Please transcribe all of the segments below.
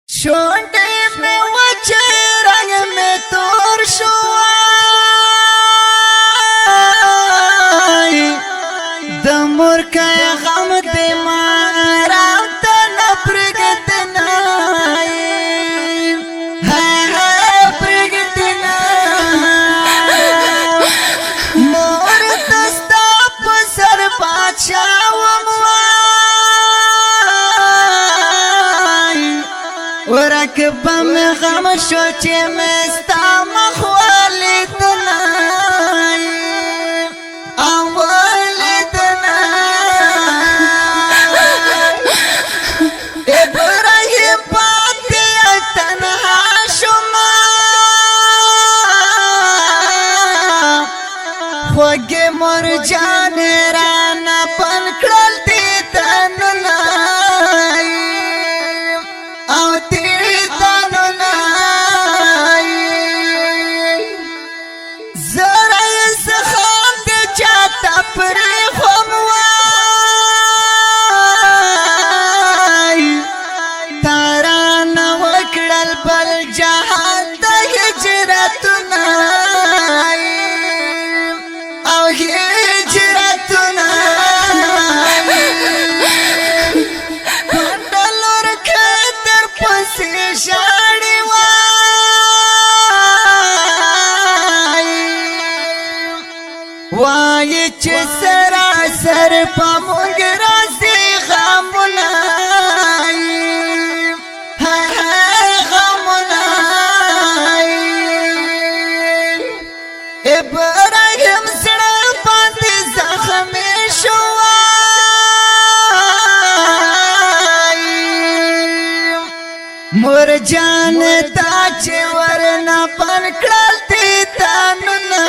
شونډې مې وچې رنګ مې تور شو د مورکۍ غم دې ما راته نه پرېږدنه پرېږدنه مور ته ستا په سر بادشاه وم ورکبه مې غم شو چې مې ستا مخ ولیدنه ابراهیم پاتې تنها شومه خوږې مرجانې رانه پن کړل دې تنونه او دې تنونه زره یې زخم دې چاته پرېښوم بل جهان د هجرتنا او هجرتنا پندلور کتر پسی شاڑی وای چه سراسر پا مونگ رازی غامونا ابراهیم زړه باندې زخمي شو مرجان تا چې ورنه پن کړل دې تنونه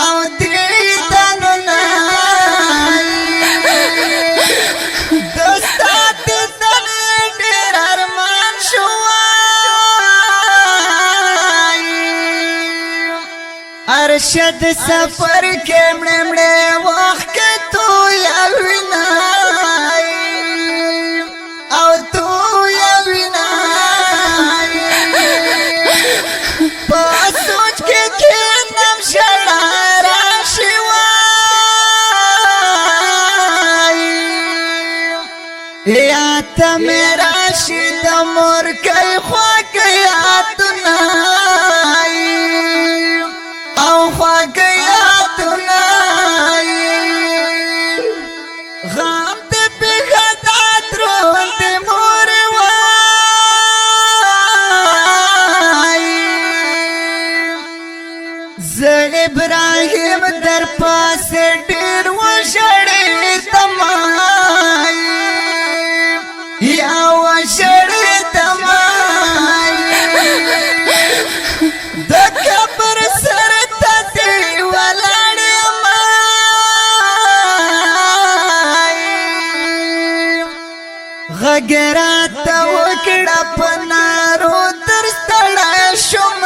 او دې تنونه دوستا دې تنه ډېر ارمان شو ارشد سفر کې مړې مړې وخت کې تو یا وینا او تو یا وینا په سوچ کې نم شړا راشي وای یا ته میرا شید مور کوي خوا کوي اتنا او خواگیاتنا غام دے بغداد رون دے موروائی زه ابراہیم در پاس ډیر وشړې تمای یا وشړې تمای د قبر سر غګرات وکړه پنارو تر ستړی شوم